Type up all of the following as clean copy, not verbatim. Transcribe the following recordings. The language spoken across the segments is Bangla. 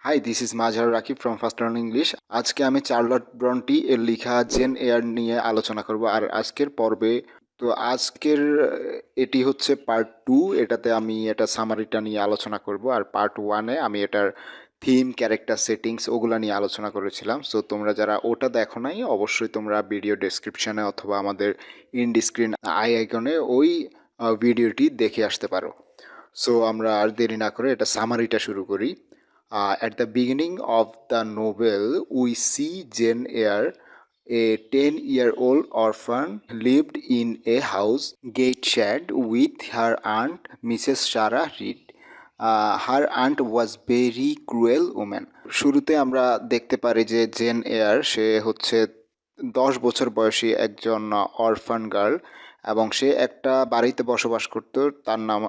High, this is Mazhar Rakib from first learn English. আজকে আমি চার্লট ব্রন্টি এর লেখা জেন এয়ার নিয়ে আলোচনা করব। আর আজকের পর্বে এটি হচ্ছে পার্ট 2। এটাতে আমি এটা সামারিটা নিয়ে আলোচনা করব, আর পার্ট 1-এ আমি এটার থিম, ক্যারেক্টার সেটিংস ওগুলা নিয়ে আলোচনা করেছিলাম। সো তোমরা যারা ওটা দেখো নাই, অবশ্যই তোমরা ভিডিও ডেসক্রিপশনে অথবা আমাদের ইন্ড স্ক্রিন আই আইকনে ওই ভিডিওটি দেখে আসতে পারো। সো আমরা আর দেরি না করে এটা সামারিটা শুরু করি। At the beginning of the novel, we see Jane Eyre, a 10-year-old orphan, lived in a house gate shed with her aunt, Mrs. Sarah Reed. Her aunt was very cruel woman. শুরুতে আমরা দেখতে পারি যে জেন এয়ার সে হচ্ছে 10 বছর বয়সী একজন অরফান গার্ল, এবং সে একটা বাড়িতে বসবাস করত। তার নাম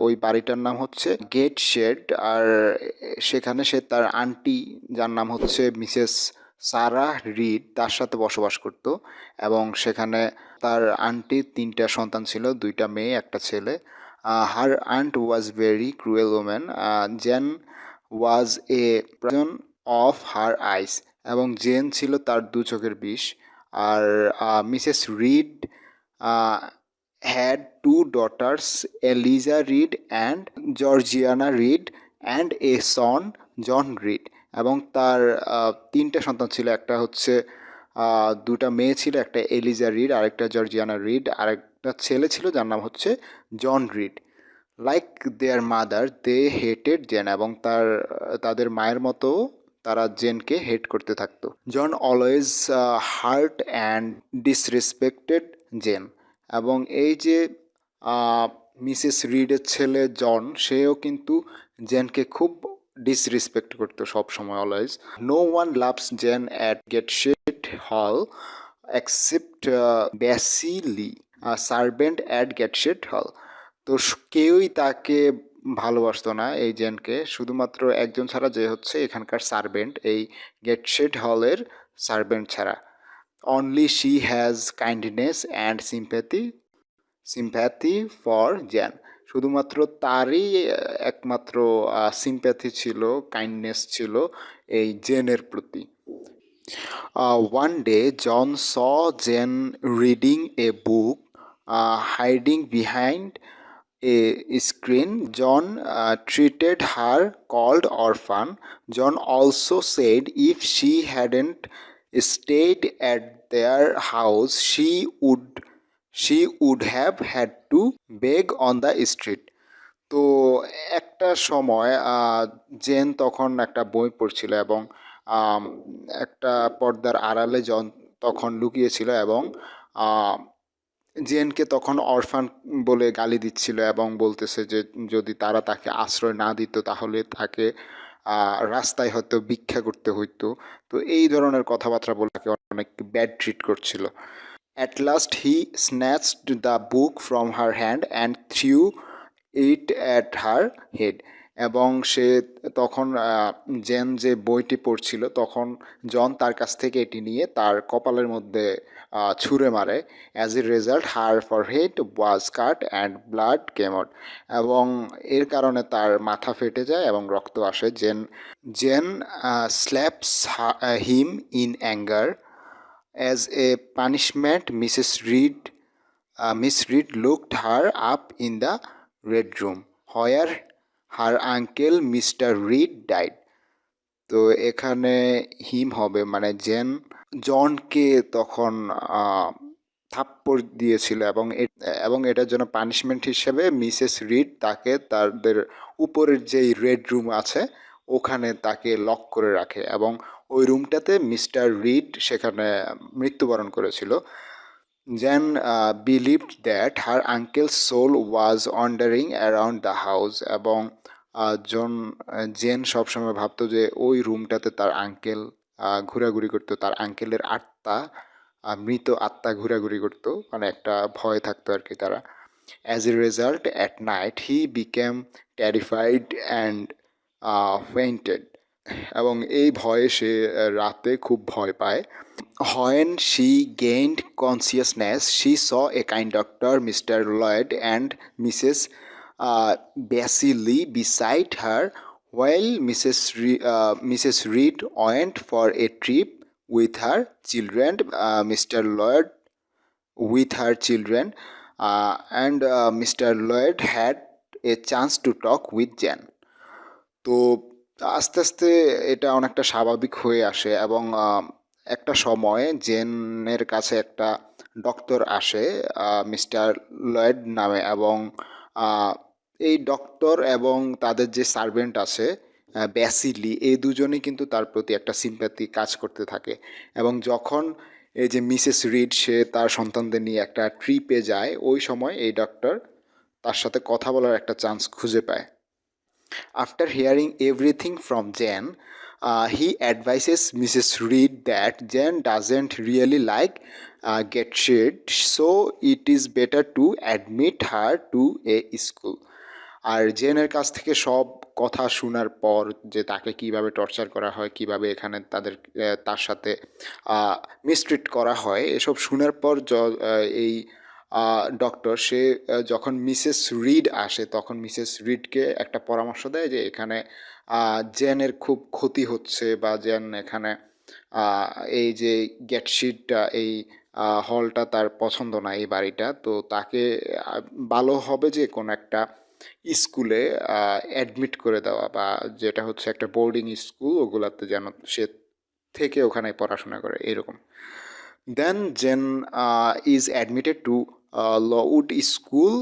ওই বাড়িটার নাম হচ্ছে গেট শেড। আর সেখানে সে তার আন্টি, যার নাম হচ্ছে মিসেস সারা রিড, তার সাথে বসবাস করত। এবং সেখানে তার আন্টির 3টা সন্তান ছিল, 2টা মেয়ে, একটা ছেলে। Her aunt was very cruel woman. Jane was a poison of her eyes, এবং জেন ছিল তার 2 চোখের বিষ। আর Mrs Reed had 2 daughters, Eliza Reed and Georgiana Reed, and a son, John Reed. এবং তার 3টা সন্তান ছিল, একটা হচ্ছে 2টা মেয়ে ছিল, একটা এলিজা রিড, আরেকটা জর্জিয়ানা রিড, আরেকটা ছেলে ছিল যার নাম হচ্ছে John Reed. Like their mother, they hated Jane, এবং তাদের মায়ের মতো তারা জেনকে হেট করতে থাকতো। John always hurt and disrespected Jane. এবং এই যে মিসেস রিডের ছেলে জন, সেও কিন্তু জেনকে খুব ডিসরেসপেক্ট করতো সব সময়, always. No one loves Jane at Gateshead Hall except Bessie, servant at Gateshead Hall. তো কেউই তাকে ভালোবাসতো না এই জেনকে, শুধুমাত্র একজন ছাড়া, যে হচ্ছে এখানকার সার্ভেন্ট, এই গেটশেড হলের সার্ভেন্ট ছাড়া। Only she has kindness and sympathy for Jane. শুধুমাত্র তারই একমাত্র সিম্প্যাথি ছিল, কাইন্ডনেস ছিল এই জেনের প্রতি। One day, John saw Jane reading a book, hiding behind a screen. John treated her called orphan. John also said if she hadn't stayed at their house, she would have had to beg on the street. তো একটা সময় জেন তখন একটা বই পড়ছিল, এবং আম, একটা পর্দার আড়ালে জন তখন লুকিয়েছিল, এবং জেনকে তখন অরফান বলে গালি দিচ্ছিল, এবং বলতেছে যে যদি তারা তাকে আশ্রয় না দিত তাহলে তাকে রাস্তায় হয়তো ভিক্ষা করতে হইতো। তো এই ধরনের কথাবার্তা বলে তাকে অনেক ব্যাড ট্রিট করছিল। At last he snatched the book from her hand and threw it at her head. এবং সে তখন জেন যে বইটি পড়ছিল, তখন জন তার কাছ থেকে এটি নিয়ে তার কপালের মধ্যে ছুঁড়ে মারে। As a result her forehead was cut and blood came out. এবং এর কারণে তার মাথা ফেটে যায় এবং রক্ত আসে। Jane slaps him in anger. As a punishment, Miss Reed looked her up in the red room, where her uncle, Mr. Reed, died. তো এখানে হিম হবে মানে জনকে তখন থাপ্পড় দিয়েছিল, এবং এটার জন্য পানিশমেন্ট হিসেবে মিসেস রিড তাকে তাদের উপরের যেই রেড রুম আছে ওখানে তাকে লক করে রাখে, এবং ওই রুমটাতে মিস্টার রিড সেখানে মৃত্যুবরণ করেছিল। Jane believed that her uncle's soul was wandering around the house. এবং জেন সবসময় ভাবতো যে ওই রুমটাতে তার আঙ্কেল ঘোরাঘুরি করতো, তার আঙ্কেলের আত্মা, মৃত আত্মা ঘোরাঘুরি করতো, মানে একটা ভয় থাকতো আর কি তারা। As a result at night he became terrified and fainted. এবং এই ভয়ে সে রাতে খুব ভয় পায়। When she gained consciousness, she saw a kind doctor, Mr. Lloyd, and Mrs. Basili beside her, While Mrs. Reed went for a trip with her children, Mr. Lloyd with her children, and Mr. Lloyd had a chance to talk with Jan. তো আস্তে আস্তে এটা অনেকটা স্বাভাবিক হয়ে আসে এবং একটা সময় জেনের কাছে একটা ডক্টর আসে মিস্টার লয়েড নামে এবং আহ, এই ডক্টর এবং তাদের যে সার্ভেন্ট আছে ব্যাসিলি এই দুজনেই কিন্তু তার প্রতি একটা সিম্প্যাথি কাজ করতে থাকে এবং যখন এই যে মিসেস রিড সে তার সন্তানদের নিয়ে একটা ট্রিপে যায় ওই সময় এই ডক্টর তার সাথে কথা বলার একটা চান্স খুঁজে পায়. After hearing everything from Jen, he advises Mrs. Reed that Jen doesn't really like get shit, so it is better to admit her to a school. আর জেনের কাছ থেকে সব কথা শোনার পর যে তাকে কিভাবে টর্চার করা হয় কিভাবে এখানে তার সাথে মিসট্রিট করা হয় এসব শোনার পর এই ডক্টর সে যখন মিসেস রিড আসে তখন মিসেস রিডকে একটা পরামর্শ দেয় যে এখানে জেনের খুব ক্ষতি হচ্ছে বা জেন এখানে এই যে গেটশিটটা এই হলটা তার পছন্দ না এই বাড়িটা তো তাকে ভালো হবে যে কোনো একটা স্কুলে অ্যাডমিট করে দেওয়া বা যেটা হচ্ছে একটা বোর্ডিং স্কুল ওগুলাতে যেন সে থেকে ওখানে পড়াশোনা করে এরকম. Then Jane is admitted to Lowood School.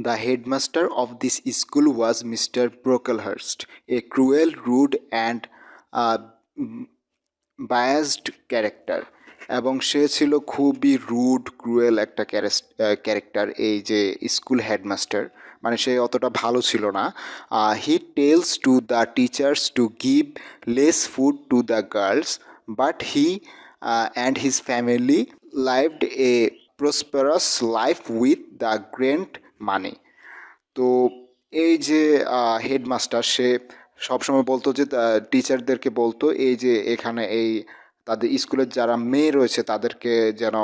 The headmaster of this school was Mr. Brocklehurst, a cruel, rude, and uh, biased character. এবং সে ছিল খুবই রুড ক্রুয়েল একটা ক্যারেক্টার এই যে স্কুল হেডমাস্টার মানে সে অতটা ভালো ছিল না. He tells to the teachers to give less food to the girls but he and his family lived a prosperous life with the grant money. তো এই যে হেডমাস্টার সে সবসময় বলতো যে টিচারদেরকে বলতো এই যে এখানে এই তাদের স্কুলের যারা মেয়ে রয়েছে তাদেরকে যেন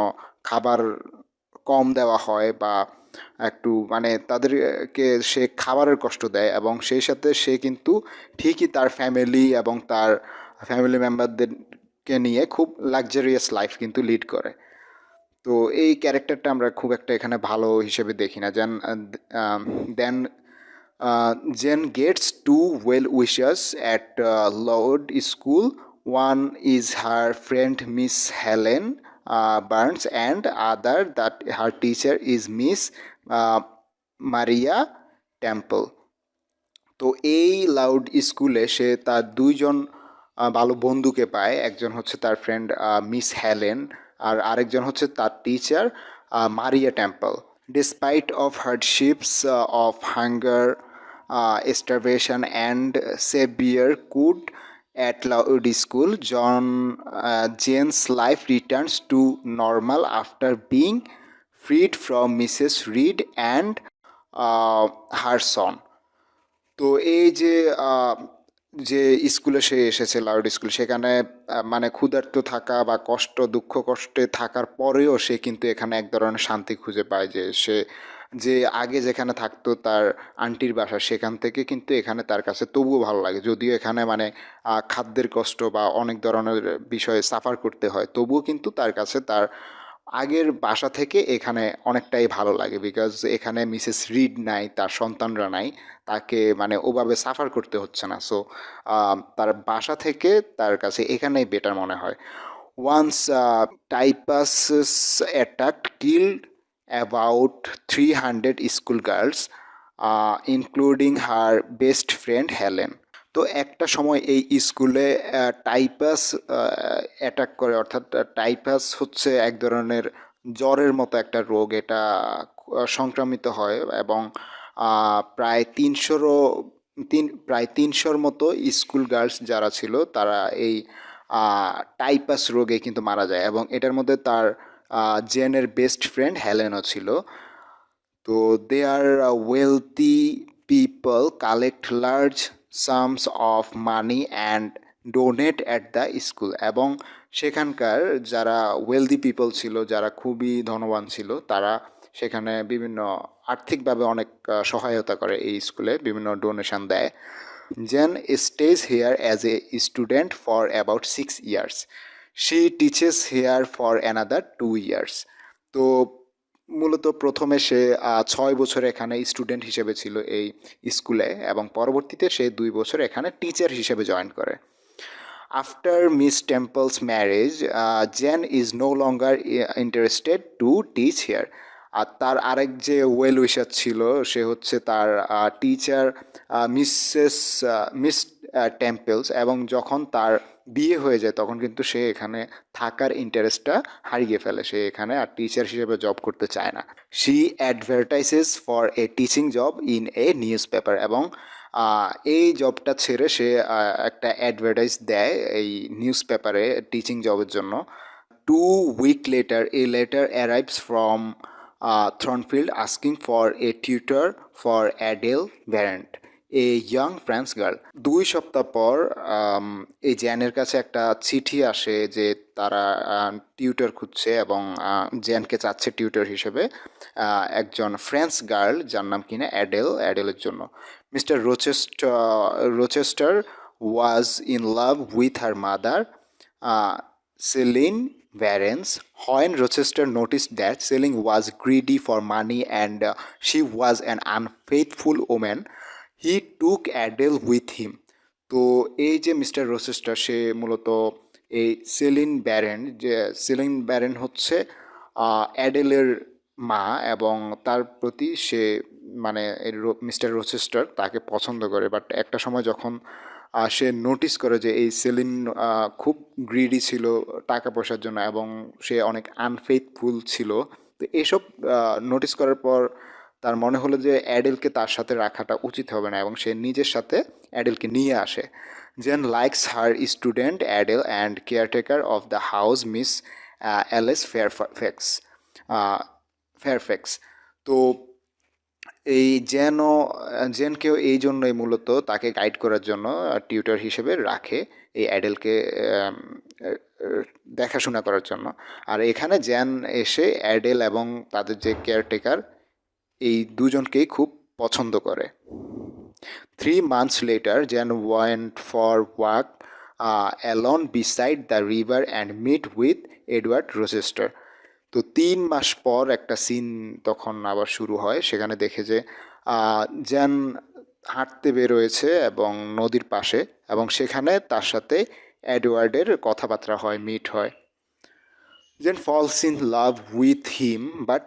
খাবার কম দেওয়া হয় বা একটু মানে তাদেরকে সে খাবারের কষ্ট দেয় এবং সেই সাথে সে কিন্তু ঠিকই তার ফ্যামিলি এবং তার ফ্যামিলি মেম্বারদেরকে নিয়ে খুব লাক্সারিয়াস লাইফ কিন্তু লিড করে. তো এই ক্যারেক্টারটা আমরা খুব একটা এখানে ভালো হিসেবে দেখি না যেন দেন Jen gets two well wishers at Lowood School. One is her friend Miss Helen Burns, and other that her teacher is Miss Maria Temple. তো এই লাউড স্কুলে সে তার দুইজন ভালো বন্ধুকে পায় একজন হচ্ছে তার ফ্রেন্ড মিস হেলেন আর আরেকজন হচ্ছে তার teacher Maria temple. Despite of hardships of hunger starvation and severe cold at Lowood School, Jane's life returns to normal after being freed from Mrs. Reed and her son. তো এই যে যে স্কুলে সে এসেছে লাউড স্কুল সেখানে মানে ক্ষুধার্ত থাকা বা কষ্ট দুঃখ কষ্টে থাকার পরেও সে কিন্তু এখানে এক ধরনের শান্তি খুঁজে পায় যে সে যে আগে যেখানে থাকতো তার আন্টির বাসা সেখান থেকে কিন্তু এখানে তার কাছে তবুও ভালো লাগে যদিও এখানে মানে খাদ্যের কষ্ট বা অনেক ধরনের বিষয়ে সাফার করতে হয় তবুও কিন্তু তার কাছে তার আগের বাসা থেকে এখানে অনেকটাই ভালো লাগে বিকজ এখানে মিসেস রিড নাই তার সন্তানরা নাই তাকে মানে ওভাবে সাফার করতে হচ্ছে না সো তার বাসা থেকে তার কাছে এখানেই বেটার মনে হয়. Once typhus's attack killed about 300 school girls including her best friend Helen. তো একটা সময় এই স্কুলে টাইপাস অ্যাটাক করে অর্থাৎ টাইপাস হচ্ছে এক ধরনের জ্বরের মতো একটা রোগ এটা সংক্রামিত হয় এবং প্রায় প্রায় 300-র মতো স্কুল গার্লস যারা ছিল তারা এই টাইপাস রোগে কিন্তু মারা যায় এবং এটার মধ্যে তার জেনের বেস্ট ফ্রেন্ড হেলেনও ছিল. তো they are wealthy people collect large sums of money and donate at the school এবং সেখানকার যারা ওয়েলদি পিপল ছিল যারা খুবই ধনবান ছিল তারা সেখানে বিভিন্ন আর্থিকভাবে অনেক সহায়তা করে এই স্কুলে বিভিন্ন ডোনেশন দেয়. Jen stays here as a student for about 6 years. She teaches here for another 2 years. তো মূলত প্রথমে সে 6 বছর এখানে স্টুডেন্ট হিসেবে ছিল এই স্কুলে এবং পরবর্তীতে সে 2 বছর এখানে টিচার হিসেবে জয়েন করে। After Miss Temple's marriage Jane is no longer interested to teach here. আর তার আরেক যে ওয়েল উইশার ছিল সে হচ্ছে তার টিচার মিস টেম্পলস, এবং যখন তার বিয়ে হয়ে যায় তখন কিন্তু সে এখানে থাকার ইন্টারেস্টটা হারিয়ে ফেলে, সে এখানে আর টিচার হিসেবে জব করতে চায় না। She advertises for a teaching job in a newspaper, এবং এই জবটা ছেড়ে সে একটা অ্যাডভার্টাইজ দেয় এই নিউজ পেপারে টিচিং জবের জন্য। 2 weeks later, a letter arrives from Thornfield asking for a tutor for Adele Varant, a young French girl. 2 সপ্তাহ পর এই জ্যানের কাছে একটা চিঠি আসে যে তারা টিউটর খুঁজছে এবং জ্যানকে চাচ্ছে টিউটর হিসেবে একজন ফ্রেঞ্চ গার্ল যার নাম কিনা অ্যাডেলের জন্য। Mister Rochester was in love with her mother Celine Varens. When Rochester noticed that Celine was greedy for money and she was an unfaithful woman, he took Adele with him. তো এই যে মিস্টার রোচেস্টার সে মূলত এই সেলিন ব্যারেন হচ্ছে অ্যাডেলের মা, এবং তার প্রতি সে মানে মিস্টার রোচেস্টার তাকে পছন্দ করে। বাট একটা সময় যখন সে নোটিস করে যে এই সেলিন খুব গ্রিডি ছিল টাকা পয়সার জন্য এবং সে অনেক আনফেইথফুল ছিল, তো এইসব নোটিস করার পর তার মনে হলো যে অ্যাডেলকে তার সাথে রাখাটা উচিত হবে না এবং সে নিজের সাথে অ্যাডেলকে নিয়ে আসে। Jane likes her student Adele and caretaker of the house Miss Alice Fairfax. তো এই জেনকেও এই জন্যই মূলত তাকে গাইড করার জন্য টিউটর হিসেবে রাখে, এই অ্যাডেলকে দেখাশোনা করার জন্য। আর এখানে জেন এসে অ্যাডেল এবং তাদের যে কেয়ারটেকার এই দুজনকেই খুব পছন্দ করে। 3 months later, Jen went for walk alone beside the river and meet with Edward Rochester. তো 3 মাস পর একটা সিন তখন আবার শুরু হয়, সেখানে দেখে যে জ্যান হাঁটতে বেরোয়েছে এবং নদীর পাশে, এবং সেখানে তার সাথে এডওয়ার্ডের কথাবার্তা হয়, মিট হয়। Jane falls in love with him but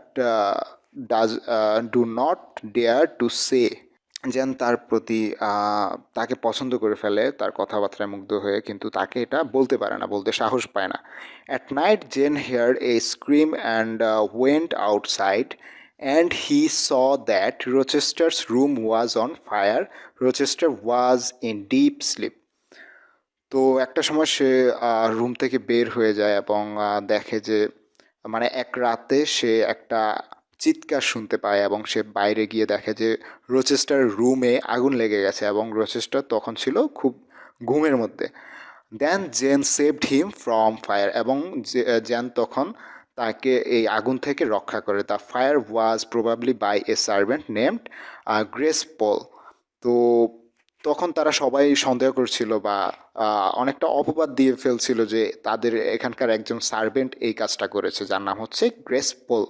do not dare to say. যেন তার প্রতি তাকে পছন্দ করে ফেলে তার কথাবার্তায় মুগ্ধ হয়ে, কিন্তু তাকে এটা বলতে পারে না, বলতে সাহস পায় না। At night Jane hear a scream and went outside and he saw that Rochester's room was on fire. Rochester was in deep sleep. তো একটা সময় সে রুম থেকে বের হয়ে যায় এবং দেখে যে মানে এক রাতে সে একটা চিৎকার শুনতে পায় এবং সে বাইরে গিয়ে দেখে যে রোচেস্টার রুমে আগুন লেগে গেছে এবং রোচেস্টার তখন ছিল খুব ঘুমের মধ্যে। Then Jane saved him from fire, এবং জেন তখন তাকে এই আগুন থেকে রক্ষা করে। The fire was probably by a servant named Grace Poole. তো তখন তারা সবাই সন্দেহ করছিল বা অনেকটা অপবাদ দিয়ে ফেলছিল যে তাদের এখানকার একজন সার্ভেন্ট এই কাজটা করেছে যার নাম হচ্ছে grace Paul.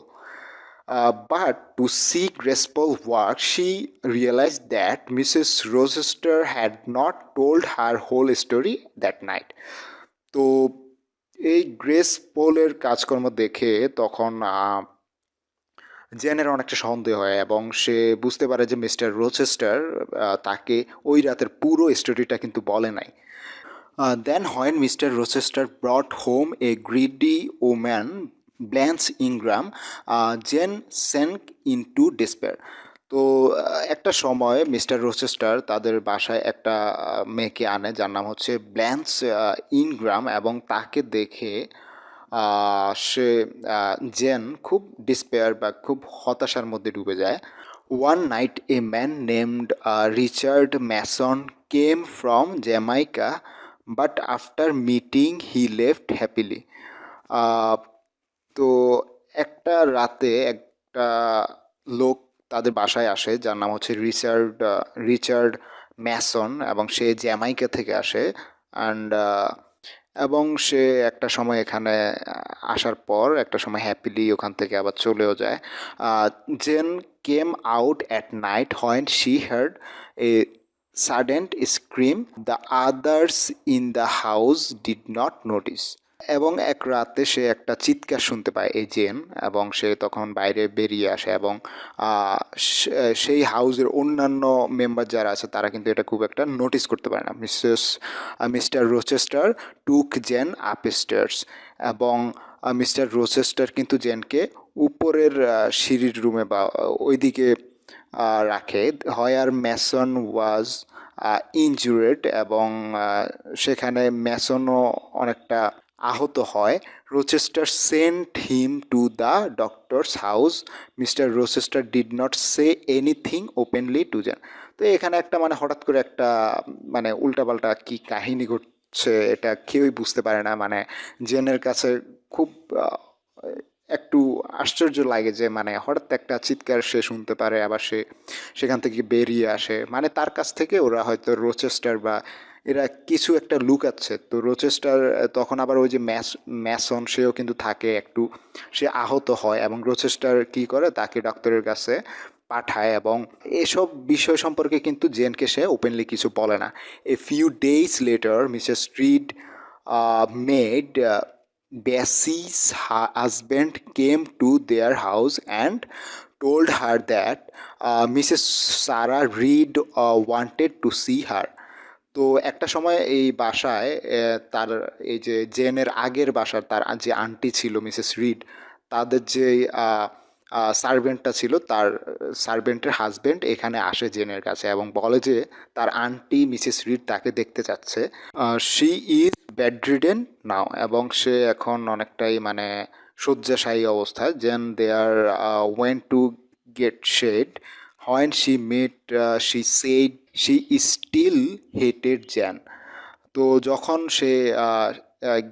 But to see Graceful work, she realized that Mrs. Rochester had not told her whole story that night. তো এই গ্রেস পোলের কাজকর্ম দেখে তখন জেনের অনেকটা সন্দেহ হয় এবং সে বুঝতে পারে যে মিস্টার রোচেস্টার তাকে ওই রাতের পুরো স্টোরিটা কিন্তু বলে নাই। Then when Mr. Rochester brought home a greedy woman, Blanche Ingram, Jane sank into despair. তো একটা সময় মিস্টার রোচেস্টার তাদের বাসায় একটা মেয়েকে আনে যার নাম হচ্ছে ব্ল্যান্স ইনগ্রাম, এবং তাকে দেখে সে জেন খুব ডিসপেয়ার বা খুব হতাশার মধ্যে ডুবে যায়। One night a man named Richard Mason came from Jamaica, but after meeting he left happily. তো একটা রাতে একটা লোক তাদের বাসায় আসে যার নাম হচ্ছে রিচার্ড ম্যাসন এবং সে জ্যামাইকা থেকে আসে অ্যান্ড এবং সে একটা সময় এখানে আসার পর একটা সময় হ্যাপিলি ওখান থেকে আবার চলেও যায়। Jane came out at night when she heard a sudden scream, the others in the house did not notice. এবং এক রাতে সে একটা চিৎকার শুনতে পায় এই জেন, এবং সে তখন বাইরে বেরিয়ে আসে এবং সেই হাউসের অন্যান্য মেম্বার যারা আছে তারা কিন্তু এটা খুব একটা নোটিস করতে পারে না। মিস্টার রোচেস্টার টুক জেন আপস্টেয়ার্স, এবং মিস্টার রোচেস্টার কিন্তু জেনকে উপরের সিঁড়ির রুমে বা ওইদিকে রাখে। হয়ার ম্যাসন ওয়াজ ইনজুরেড, এবং সেখানে ম্যাসনও অনেকটা আহত হয়। Rochester sent him to the doctor's house, mister Rochester did not say anything openly to Jane. তো এখানে একটা মানে হঠাৎ করে একটা মানে উল্টাপাল্টা কি কাহিনী ঘটছে এটা কেউই বুঝতে পারে না। মানে জেনের কাছে খুব একটু আশ্চর্য লাগে যে মানে হঠাৎ একটা চিৎকার সে শুনতে পারে, আবার সে সেখান থেকে বেরিয়ে আসে। মানে তার কাছ থেকে ওরা হয়তো রোচেস্টার বা এরা কিছু একটা লুকাচ্ছে। তো রোচেস্টার তখন আবার ওই যে ম্যাসন সেও কিন্তু থাকে একটু, সে আহত হয় এবং রোচেস্টার কি করে তাকে ডক্টরের কাছে পাঠায়, এবং এসব বিষয় সম্পর্কে কিন্তু জেনকে সে ওপেনলি কিছু বলে না। A few days letter Mrs read made Bessie's husband came to their house and told her that Mrs. Sarah Reed wanted to see her. তো একটা সময় এই বাসায় তার এই যে জেনের আগের বাসার তার যে আন্টি ছিল মিসেস রিড, তাদের যে সার্ভেন্টটা ছিল, তার সার্ভেন্টের হাজবেন্ড এখানে আসে জেনের কাছে এবং বলে যে তার আন্টি মিসেস রিড তাকে দেখতে চাচ্ছে। শি ইজ বেডরিডেন নাও, এবং সে এখন অনেকটাই মানে শয্যাশায়ী অবস্থায়। Jane they are went to Gateshead, when she met she said she still hated Jane. তো যখন সে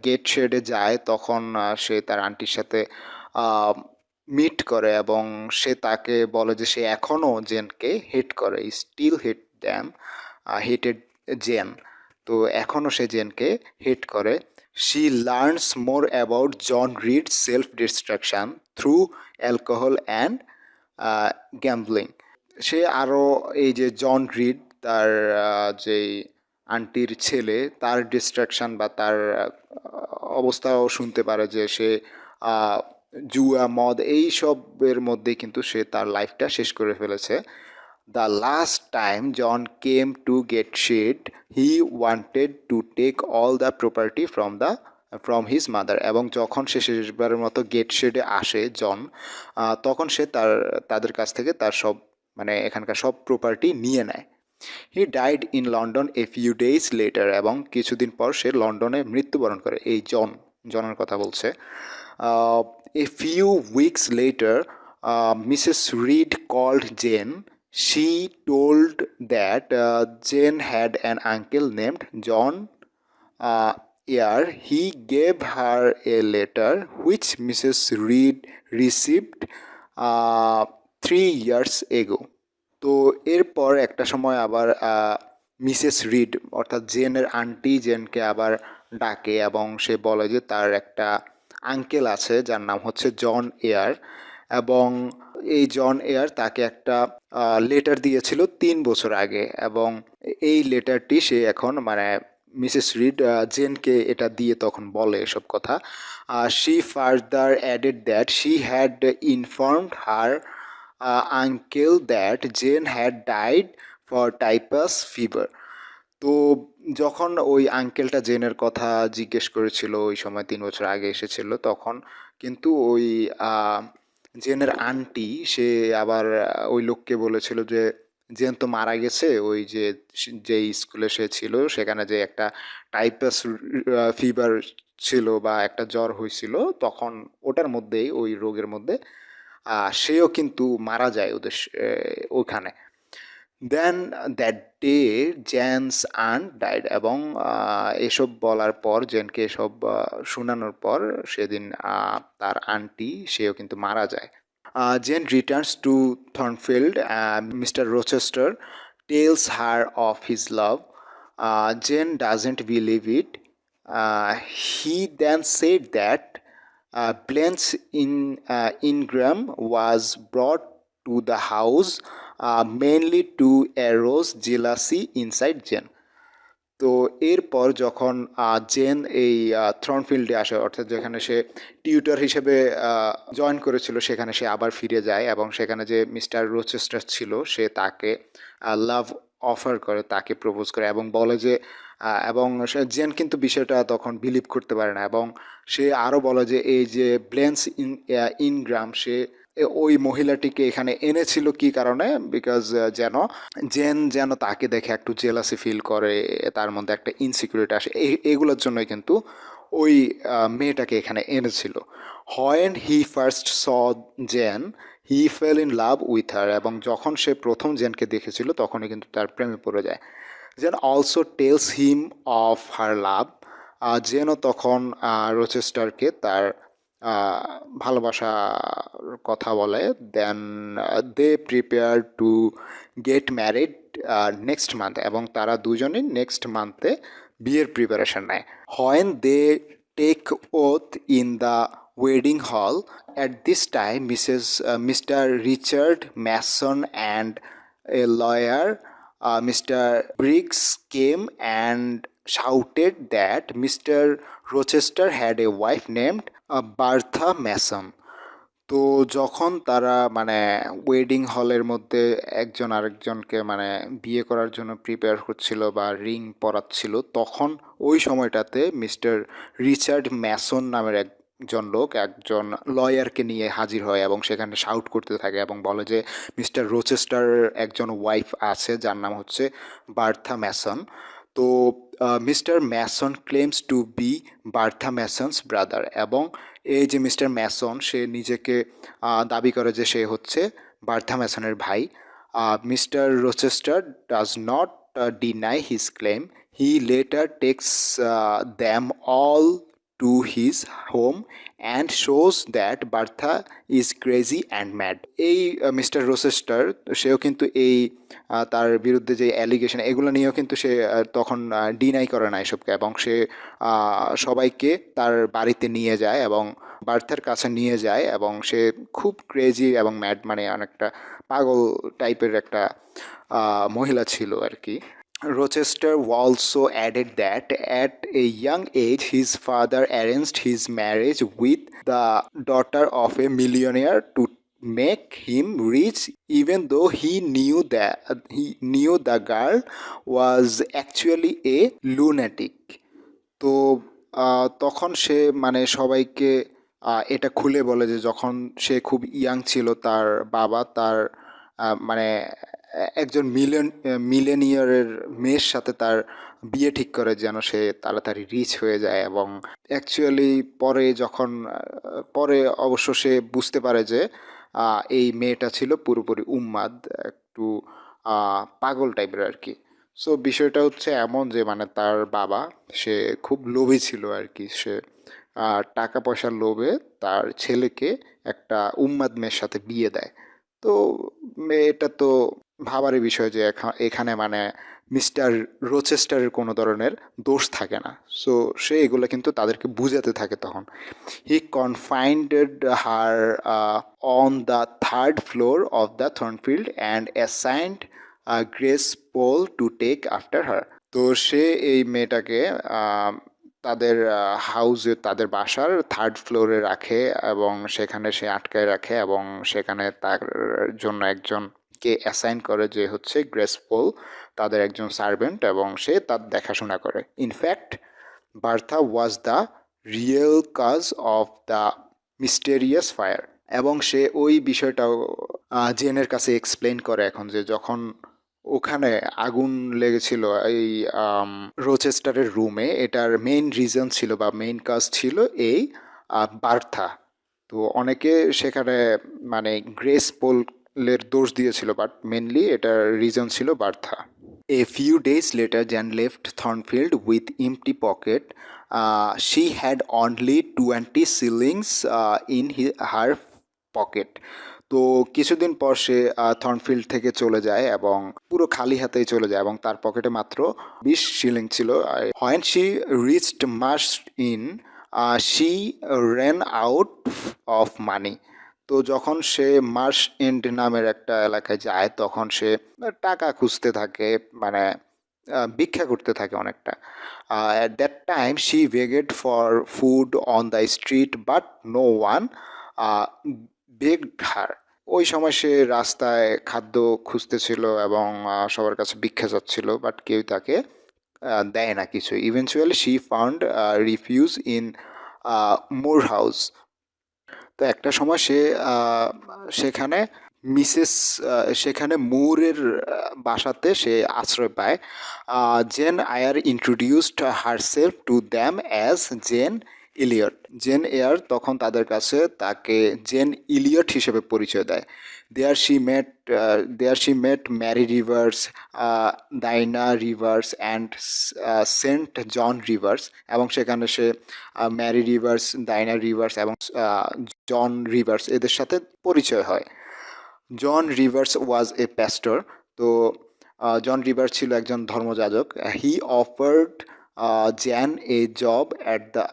গেট শেডে যায় তখন সে তার আন্টির সাথে মিট করে এবং সে তাকে বলে যে সে এখনও জেনকে হেট করে, still hate them, hated Jane. তো এখনও সে জেনকে হেট করে। She learns more about John Reed self destruction through alcohol and gambling. সে আরও এই যে জন রিড তার যেই আন্টির ছেলে তার ডিস্ট্রাকশন বা তার অবস্থাও শুনতে পারে যে সে জুয়া মদ এই সবের মধ্যে কিন্তু সে তার লাইফটা শেষ করে ফেলেছে। The last time John came to Gateshead he wanted to take all the property from his mother, এবং যখন সে শেষবারের মতো গেট শেডে আসে জন, তখন সে তাদের কাছ থেকে তার সব মানে এখানকার সব প্রপার্টি নিয়ে নেয়। He died in London a few days letter, এবং কিছুদিন পর সে লন্ডনে মৃত্যুবরণ করে। এই জনের কথা বলছে। A few weeks later Mrs Reed called Jane. She told that Jane had an uncle named John Eyre. He gave her a letter which Mrs. Reed received 3 years ago. তো এরপর একটা সময় আবার মিসেস রিড অর্থাৎ জেনের আন্টি জেনকে আবার ডাকে এবং সে বলে যে তার একটা আঙ্কেল আছে যার নাম হচ্ছে জন এয়ার, এবং এই জন এয়ার তাকে একটা লেটার দিয়েছিল 3 বছর আগে, এবং এই লেটারটি সে এখন মানে মিসেস রিড জেনকে এটা দিয়ে তখন বলে এসব কথা। She further added that she had informed her uncle that Jane had died for typhus fever. তো যখন ওই আঙ্কেলটা জেনের কথা জিজ্ঞেস করেছিল ওই সময় 3 বছর আগে এসেছিল, তখন কিন্তু ওই জেনের আন্টি সে আবার ওই লোককে বলেছিল যে জেন তো মারা গেছে, ওই যে স্কুলে সে ছিল সেখানে যে একটা টাইপাস ফিভার ছিল বা একটা জ্বর হয়েছিল, তখন ওটার মধ্যেই ওই রোগের মধ্যে সেও কিন্তু মারা যায় ওখানে। Then that day Jane's aunt died, এবং এসব বলার পর জেনকে এসব শোনানোর পর সেদিন তার আন্টি সেও কিন্তু মারা যায়। Jane returns to Thornfield. Mister Rochester tells her of his love. Jane doesn't believe it. He then said that Blanche Ingram was brought to the house mainly to arouse jealousy inside Jane. তো এরপর যখন জেন এই থ্রনফিল্ডে আসে, অর্থাৎ যেখানে সে টিউটর হিসেবে জয়েন করেছিল, সেখানে সে আবার ফিরে যায় এবং সেখানে যে মিস্টার রোচেস্টার ছিল সে তাকে লাভ অফার করে, তাকে প্রপোজ করে এবং বলে যে এবং জেন কিন্তু বিষয়টা তখন বিলিভ করতে পারে না এবং সে আরও বলে যে এই যে ব্লেন্স ইনগ্রাম সে ওই মহিলাটিকে এখানে এনেছিল কি কারণে, বিকজ যেন তাকে দেখে একটু জেলাসি ফিল করে, তার মধ্যে একটা ইনসিকিউরিটি আসে, এগুলোর জন্যই কিন্তু ওই মেয়েটাকে এখানে এনেছিল। When he first saw Jane he fell in love with her, এবং যখন সে প্রথম জেনকে দেখেছিল তখনই কিন্তু তার প্রেমে পড়ে যায়। Jane also tells him of her love, জেনও তখন রোচেস্টারকে তার ভালোবাসার কথা বলে। Then they prepare to get married next month, এবং তারা দুজনেই নেক্সট মান্থে বিয়ের প্রিপারেশন নেয়। When they take oath in the wedding hall, at this time Mr. Richard Mason and a lawyer, Mr. Briggs, came and shouted that Mr. Rochester had a wife named Bertha Mason. তো যখন তারা মানে ওয়েডিং হলের মধ্যে একজন আরেকজনকে মানে বিয়ে করার জন্য প্রিপেয়ার করছিল বা রিং পরাচ্ছিল, তখন ওই সময়টাতে মিস্টার রিচার্ড ম্যাসন নামের একজন লোক একজন লয়ারকে নিয়ে হাজির হয় এবং সেখানে শাউট করতে থাকে এবং বলে যে মিস্টার রোচেস্টার একজন ওয়াইফ আছে যার নাম হচ্ছে বার্থা ম্যাসন। তো mister Mason claims to be Bertha Mason's brother, এবং এই যে মিস্টার ম্যাসন সে নিজেকে দাবি করে যে সে হচ্ছে বার্থা ম্যাসনের ভাই। Mister Rochester does not deny his claim, he later takes them all to his home and shows that Bertha is crazy and mad. এই মিস্টার রোচেস্টার সেও কিন্তু এই তার বিরুদ্ধে যে অ্যালিগেশন এগুলো নিয়েও কিন্তু সে তখন ডিনাই করে না এসবকে, এবং সে সবাইকে তার বাড়িতে নিয়ে যায় এবং বার্থার কাছে নিয়ে যায়, এবং সে খুব ক্রেজি এবং ম্যাড মানে অনেকটা পাগল টাইপের একটা মহিলা ছিল আর কি। Rochester also added that at a young age his father arranged his marriage with the daughter of a millionaire to make him rich, even though he knew the girl was actually a lunatic. তো তখন সে মানে সবাইকে এটা খুলে বলে যে যখন সে খুব ইয়াং ছিল তার বাবা তার মানে একজন মিলেনিয়ারের মেয়ের সাথে তার বিয়ে ঠিক করে যেন সে তাড়াতাড়ি রিচ হয়ে যায়, এবং অ্যাকচুয়ালি পরে অবশ্য সে বুঝতে পারে যে এই মেয়েটা ছিল পুরোপুরি উন্মাদ, একটু পাগল টাইপের আর কি। সো বিষয়টা হচ্ছে এমন যে মানে তার বাবা সে খুব লোভী ছিল আর কি, সে টাকা পয়সার লোভে তার ছেলেকে একটা উন্মাদ মেয়ের সাথে বিয়ে দেয়। তো এটা তো ভাবারই বিষয় যে এখানে মানে মিস্টার রোচেস্টারের কোনো ধরনের দোষ থাকে না। সো সে এগুলো কিন্তু তাদেরকে বুঝাতে থাকে তখন। He confined her on the third floor of the Thornfield and assigned Grace Poole to take after her. তো সে এই মেয়েটাকে তাদের হাউসে তাদের বাসার থার্ড ফ্লোরে রাখে এবং সেখানে সে আটকায় রাখে এবং সেখানে তার জন্য একজনকে অ্যাসাইন করে যে হচ্ছে গ্রেস পোল, তাদের একজন সার্ভেন্ট, এবং সে তার দেখাশোনা করে। In fact Bertha was the real কাজ অফ দ্য মিস্টেরিয়াস ফায়ার, এবং সে ওই বিষয়টাও জেনের কাছে এক্সপ্লেন করে এখন যে যখন ওখানে আগুন লেগেছিল এই রোচেস্টারের রুমে, এটার মেইন রিজন ছিল বা মেইন কাজ ছিল এই বার্থা। তো অনেকে সেখানে মানে গ্রেস পোলের দোষ দিয়েছিল, বাট মেনলি এটার রিজন ছিল Bertha. A few days later, Jan left Thornfield with empty pocket. She had only 20 shillings in her pocket. তো কিছুদিন পর সে থর্নফিল্ড থেকে চলে যায় এবং পুরো খালি হাতেই চলে যায় এবং তার পকেটে মাত্র 20 শিলিং ছিল। When she reached Marsh End she ran out of money. তো যখন সে মার্শ এন্ড নামের একটা এলাকায় যায় তখন সে টাকা খুঁজতে থাকে, মানে ভিক্ষা করতে থাকে অনেকটা। At that time she begged for food on the street but no one begged her. ওই সময় সে রাস্তায় খাদ্য খুঁজতেছিল এবং সবার কাছে ভিক্ষা চাচ্ছিল, বাট কেউ তাকে দেয় না কিছু। Eventually she found refuse in more house. তো একটা সময় সে সেখানে মিসেস সেখানে মুরের বাসাতে সে আশ্রয় পায়। Jane Eyre introduced herself to them as Jane Elliott. Jane Eyre তখন তাদের কাছে তাকে জেন ইলিয়ট হিসেবে পরিচয় দেয়। There she met Mary Rivers, Diana Rivers and Saint John Rivers. এবং সেখানে সে ম্যারি রিভার্স, ডাইনা রিভার্স এবং জন রিভার্স এদের সাথে পরিচয় হয়। John Rivers was a pastor. তো জন রিভার্স ছিল একজন ধর্মযাজক। He offered Jane a job at the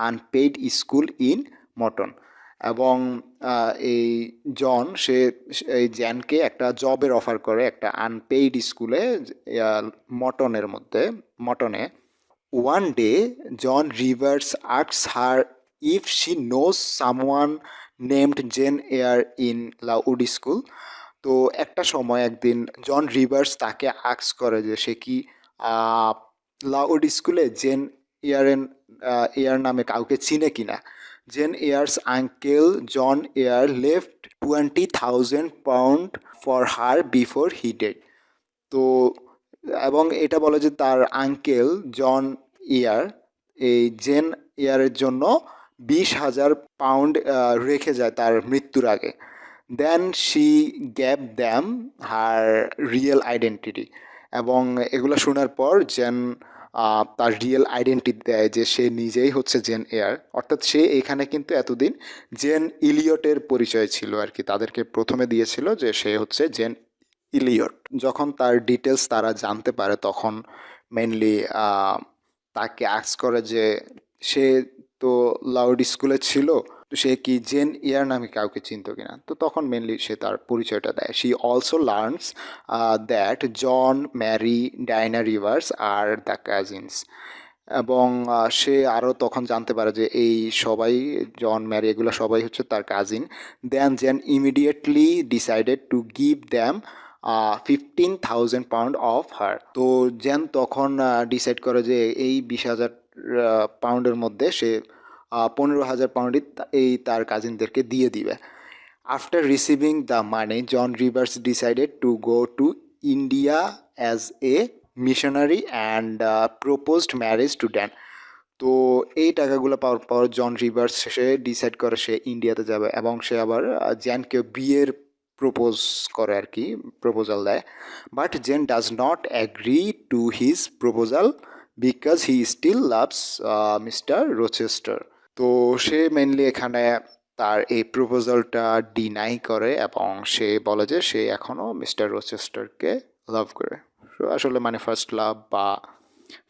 unpaid school in mutton. এবং এই জন এই জ্যানকে একটা জবের অফার করে একটা আনপেইড স্কুলে, মটনে। One day John Rivers asks her if she knows someone named Jane Eyre in Lowood school. তো একটা সময় একদিন জন রিভার্স তাকে আস্ক করে যে সে কি লাউড স্কুলে জেন এয়ার নামে কাউকে চিনে কিনা। Jane Eyre's uncle John Eyre left £20,000 for her before he dead. তো এবং এটা বলে যে তার আঙ্কেল জন ইয়ার এই জেন ইয়ারের জন্য 20,000 পাউন্ড রেখে যায় তার মৃত্যুর আগে। Then she gave them her real identity. এবং এগুলো শোনার পর জেন তার রিয়েল আইডেন্টিটি দেয় যে সে নিজেই হচ্ছে জেন এয়ার। অর্থাৎ সে এখানে কিন্তু এতদিন জেন ইলিয়টের পরিচয় ছিল আর কি, তাদেরকে প্রথমে দিয়েছিল যে সে হচ্ছে জেন ইলিয়ট। যখন তার ডিটেলস তারা জানতে পারে তখন মেনলি তাকে আস্ক করে যে সে তো লাউড স্কুলে ছিল, তো সে কি জেন এয়ার নামে কাউকে চিনত কিনা। তো তখন মেনলি সে তার পরিচয়টা দেয়। She also learns that John, Mary, Diana Rivers are the cousins. এবং সে আরও তখন জানতে পারে যে এই সবাই, জন, ম্যারি, এগুলো সবাই হচ্ছে তার cousin. Then Jane immediately decided to give them 15,000 pound of her. তো জেন তখন ডিসাইড করে যে এই 20,000 পাউন্ডের মধ্যে সে 15,000 পাউন্ডই এই তার কাজিনদেরকে দিয়ে দিবে। After receiving the money John Rivers decided to go to India as a missionary and proposed marriage to Dan. তো এই টাকাগুলো পাওয়ার পর জন রিভার্স সে ডিসাইড করে সে ইন্ডিয়াতে যাবে এবং সে আবার জ্যানকে বিয়ের প্রপোজ করে আর কি, প্রপোজাল দেয়। But Jane does not agree to his proposal because he still loves mister Rochester. তো সে মেনলি এখানে তার এই প্রপোজালটা ডিনাই করে এবং সে বলে যে সে এখনও মিস্টার রোচেস্টারকে লাভ করে। তো আসলে মানে ফার্স্ট লাভ বা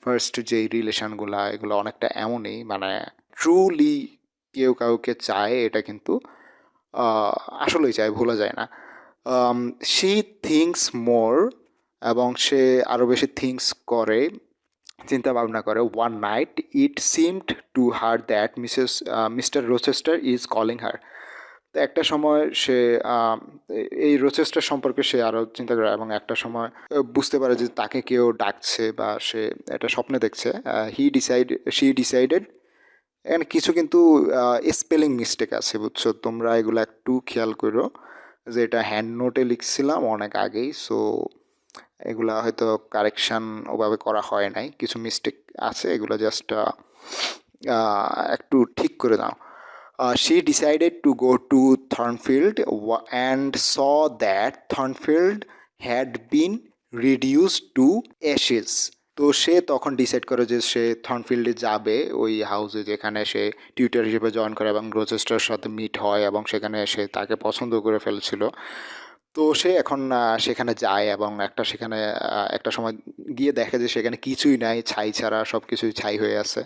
ফার্স্ট যেই রিলেশনগুলো এগুলো অনেকটা এমনই, মানে ট্রুলি কেউ কাউকে চায় এটা কিন্তু আসলেই চায়, ভোলা যায় না। শি থিঙ্কস মোর, এবং সে আরও বেশি থিঙ্কস করে, চিন্তা ভাবনা করে। One night it seemed to her that mister Rochester is calling হার। তো একটা সময় সে এই রোচেস্টার সম্পর্কে সে আরও চিন্তা করে এবং একটা সময় বুঝতে পারে যে তাকে কেউ ডাকছে বা সে একটা স্বপ্নে দেখছে। শি ডিসাইডেড, এখানে কিছু কিন্তু স্পেলিং মিস্টেক আছে বুঝছো, তোমরা এগুলো একটু খেয়াল করো যে এটা হ্যান্ড নোটে লিখছিলাম অনেক আগেই, সো এগুলা হয়তো কারেকশান ওভাবে করা হয় নাই, কিছু মিস্টেক আছে, এগুলো জাস্ট একটু ঠিক করে দাও। She decided to go to Thornfield and saw that Thornfield had been reduced to ashes. তো সে তখন ডিসাইড করে যে সে থর্নফিল্ডে যাবে, ওই হাউসে যেখানে সে টিউটর হিসেবে জয়েন করে এবং রোচেস্টারের সাথে মিট হয় এবং সেখানে সে তাকে পছন্দ করে ফেলছিল। তো সে এখন সেখানে যায় এবং সেখানে একটা সময় গিয়ে দেখে যে সেখানে কিছুই নাই, ছাই ছাড়া সব কিছুই ছাই হয়ে আছে।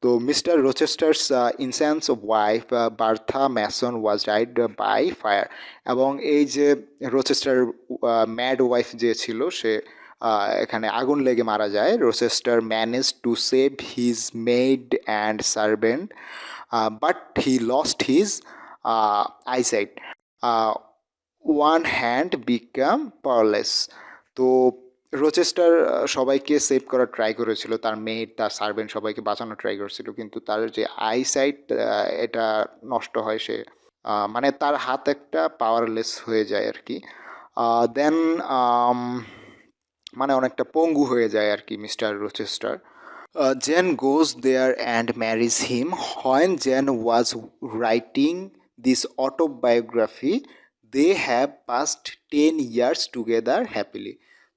তো mister Rochester's insane wife Bertha Mason was died by fire. এবং এই যে রোচেস্টার ম্যাড ওয়াইফ যে ছিল সে এখানে আগুন লেগে মারা যায়। Rochester manage to save his made and servant, but he lost his eyesight, one hand become powerless. তো রোচেস্টার সবাইকে সেভ করার ট্রাই করেছিল, তার মেয়ের, তার সার্ভেন্ট সবাইকে বাঁচানোর ট্রাই করেছিল, কিন্তু তার যে আইসাইট এটা নষ্ট হয়। সে মানে তার হাত একটা পাওয়ারলেস হয়ে যায় আর কি। দেন মানে অনেকটা পঙ্গু হয়ে যায় আর কি mister Rochester. Jen goes there and marries him. When Jen was writing this autobiography, they have passed 10 years together happily.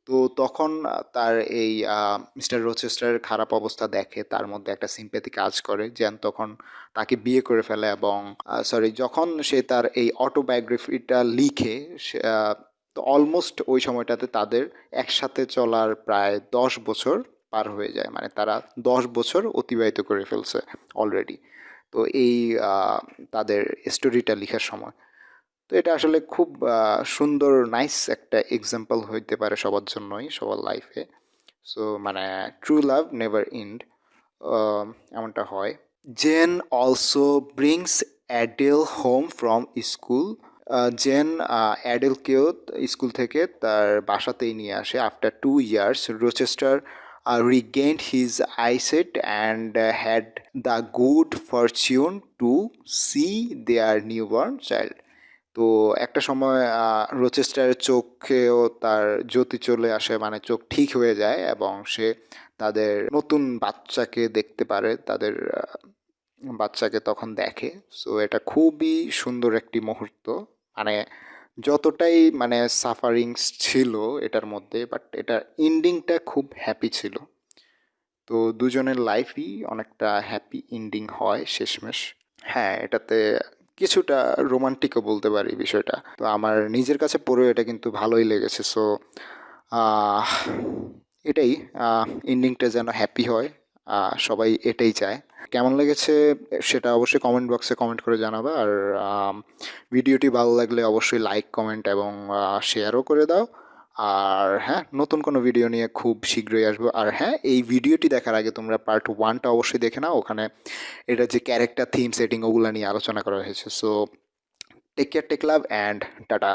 তো তখন তার এই মিস্টার রোচেস্টারের খারাপ অবস্থা দেখে, তার মধ্যে একটা সিম্প্যাথি কাজ করে। জেন তখন তাকে বিয়ে করে ফেলে এবং যখন সে তার এই অটোবায়োগ্রাফিটা লিখে, তো অলমোস্ট ওই সময়টাতে তাদের একসাথে চলার প্রায় 10 বছর পার হয়ে যায়, মানে তারা 10 বছর অতিবাহিত করে ফেলছে অলরেডি। তো এই তাদের স্টোরিটা লেখার সময়, তো এটা আসলে খুব সুন্দর নাইস একটা এক্সাম্পল হইতে পারে সবার জন্যই, সবার লাইফে। সো মানে ট্রু লাভ নেভার এন্ড, এমনটা হয়। Jane also brings Adele home from school. Jane অ্যাডেলকেও স্কুল থেকে তার বাসাতেই নিয়ে আসে। After 2 years Rochester regained his eyesight and had the good fortune to see their newborn child. তো একটা সময় রোচেস্টারের চোখেও তার জ্যোতি চলে আসে, মানে চোখ ঠিক হয়ে যায় এবং সে তাদের নতুন বাচ্চাকে দেখতে পারে, তাদের বাচ্চাকে তখন দেখে। সো এটা খুবই সুন্দর একটি মুহূর্ত, মানে যতটাই মানে সাফারিংস ছিল এটার মধ্যে, বাট এটার এন্ডিংটা খুব হ্যাপি ছিল। তো দুজনের লাইফই অনেকটা হ্যাপি এন্ডিং হয় শেষমেশ। হ্যাঁ, এটাতে কিছুটা রোমান্টিকও বলতে পারি বিষয়টা। তো আমার নিজের কাছে পড়েও এটা কিন্তু ভালোই লেগেছে। সো এটাই, এন্ডিংটা যেন হ্যাপি হয়, সবাই এটাই চায়। কেমন লেগেছে সেটা অবশ্যই কমেন্ট বক্সে কমেন্ট করে জানাবে। আর ভিডিওটি ভালো লাগলে অবশ্যই লাইক, কমেন্ট এবং শেয়ারও করে দাও। আর হ্যাঁ, নতুন কোনো ভিডিও নিয়ে খুব শীঘ্রই আসবো। আর হ্যাঁ, এই ভিডিওটি দেখার আগে তোমরা পার্ট 1টা অবশ্যই দেখে নাও, ওখানে এটা যে ক্যারেক্টার থিম সেটিং ওগুলো নিয়ে আলোচনা করা হয়েছে। So take care, take love and tata.